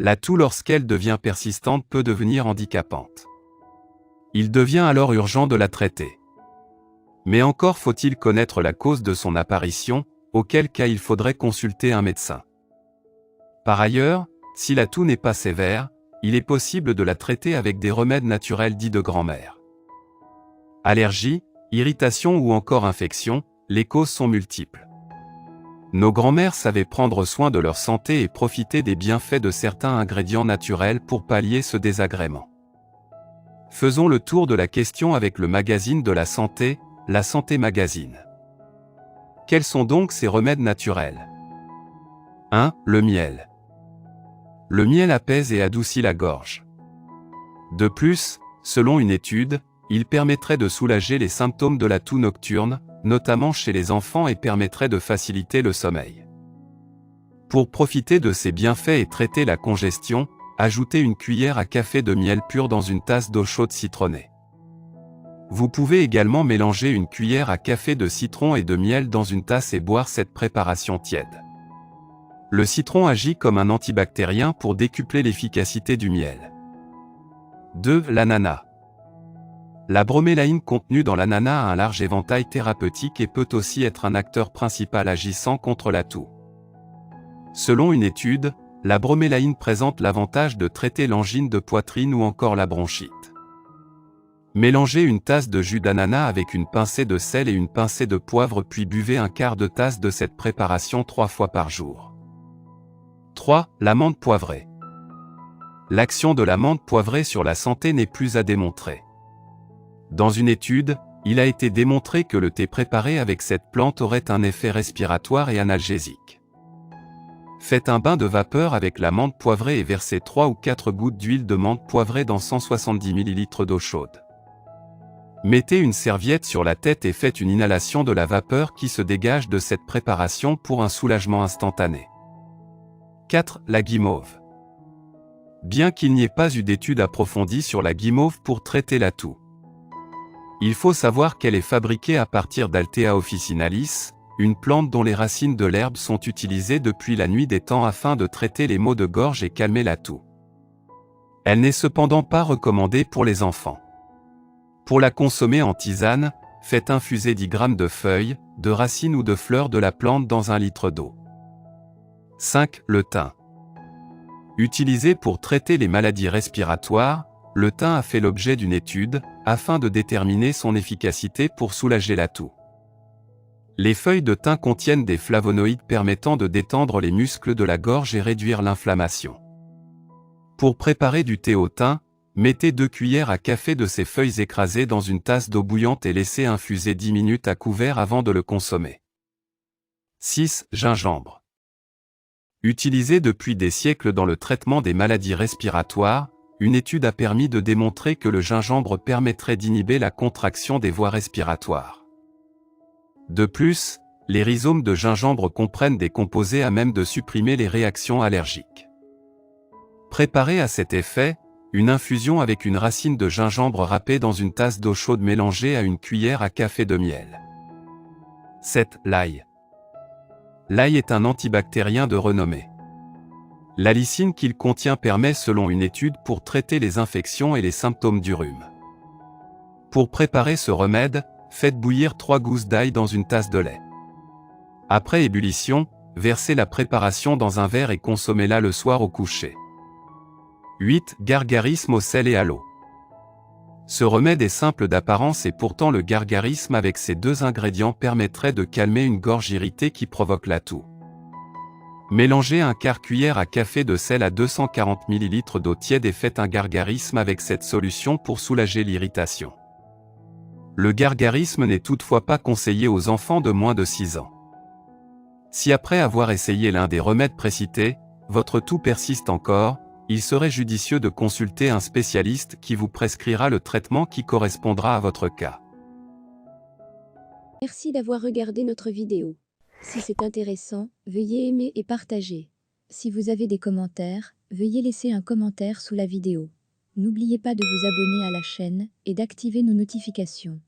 La toux lorsqu'elle devient persistante peut devenir handicapante. Il devient alors urgent de la traiter. Mais encore faut-il connaître la cause de son apparition, auquel cas il faudrait consulter un médecin. Par ailleurs, si la toux n'est pas sévère, il est possible de la traiter avec des remèdes naturels dits de grand-mère. Allergie, irritation ou encore infection, les causes sont multiples. Nos grands-mères savaient prendre soin de leur santé et profiter des bienfaits de certains ingrédients naturels pour pallier ce désagrément. Faisons le tour de la question avec le magazine de la santé, La Santé Magazine. Quels sont donc ces remèdes naturels? 1. Le miel. Le miel apaise et adoucit la gorge. De plus, selon une étude, il permettrait de soulager les symptômes de la toux nocturne, notamment chez les enfants, et permettrait de faciliter le sommeil. Pour profiter de ces bienfaits et traiter la congestion, ajoutez une cuillère à café de miel pur dans une tasse d'eau chaude citronnée. Vous pouvez également mélanger une cuillère à café de citron et de miel dans une tasse et boire cette préparation tiède. Le citron agit comme un antibactérien pour décupler l'efficacité du miel. 2. L'ananas. La bromélaïne contenue dans l'ananas a un large éventail thérapeutique et peut aussi être un acteur principal agissant contre la toux. Selon une étude, la bromélaïne présente l'avantage de traiter l'angine de poitrine ou encore la bronchite. Mélangez une tasse de jus d'ananas avec une pincée de sel et une pincée de poivre, puis buvez un quart de tasse de cette préparation 3 fois par jour. 3. L'amande poivrée. L'action de l'amande poivrée sur la santé n'est plus à démontrer. Dans une étude, il a été démontré que le thé préparé avec cette plante aurait un effet respiratoire et analgésique. Faites un bain de vapeur avec la menthe poivrée et versez 3 ou 4 gouttes d'huile de menthe poivrée dans 170 ml d'eau chaude. Mettez une serviette sur la tête et faites une inhalation de la vapeur qui se dégage de cette préparation pour un soulagement instantané. 4. La guimauve. Bien qu'il n'y ait pas eu d'études approfondies sur la guimauve pour traiter la toux, il faut savoir qu'elle est fabriquée à partir d'Althea officinalis, une plante dont les racines de l'herbe sont utilisées depuis la nuit des temps afin de traiter les maux de gorge et calmer la toux. Elle n'est cependant pas recommandée pour les enfants. Pour la consommer en tisane, faites infuser 10 g de feuilles, de racines ou de fleurs de la plante dans 1 litre d'eau. 5. Le thym. Utilisé pour traiter les maladies respiratoires, le thym a fait l'objet d'une étude, afin de déterminer son efficacité pour soulager la toux. Les feuilles de thym contiennent des flavonoïdes permettant de détendre les muscles de la gorge et réduire l'inflammation. Pour préparer du thé au thym, mettez 2 cuillères à café de ces feuilles écrasées dans une tasse d'eau bouillante et laissez infuser 10 minutes à couvert avant de le consommer. 6. Gingembre. Utilisé depuis des siècles dans le traitement des maladies respiratoires, une étude a permis de démontrer que le gingembre permettrait d'inhiber la contraction des voies respiratoires. De plus, les rhizomes de gingembre comprennent des composés à même de supprimer les réactions allergiques. Préparez à cet effet, une infusion avec une racine de gingembre râpée dans une tasse d'eau chaude mélangée à une cuillère à café de miel. 7. L'ail. L'ail est un antibactérien de renommée. L'allicine qu'il contient permet selon une étude pour traiter les infections et les symptômes du rhume. Pour préparer ce remède, faites bouillir 3 gousses d'ail dans une tasse de lait. Après ébullition, versez la préparation dans un verre et consommez-la le soir au coucher. 8. Gargarisme au sel et à l'eau. Ce remède est simple d'apparence et pourtant le gargarisme avec ces 2 ingrédients permettrait de calmer une gorge irritée qui provoque la toux. Mélangez un quart cuillère à café de sel à 240 ml d'eau tiède et faites un gargarisme avec cette solution pour soulager l'irritation. Le gargarisme n'est toutefois pas conseillé aux enfants de moins de 6 ans. Si après avoir essayé l'un des remèdes précités, votre toux persiste encore, il serait judicieux de consulter un spécialiste qui vous prescrira le traitement qui correspondra à votre cas. Merci d'avoir regardé notre vidéo. Si c'est intéressant, veuillez aimer et partager. Si vous avez des commentaires, veuillez laisser un commentaire sous la vidéo. N'oubliez pas de vous abonner à la chaîne et d'activer nos notifications.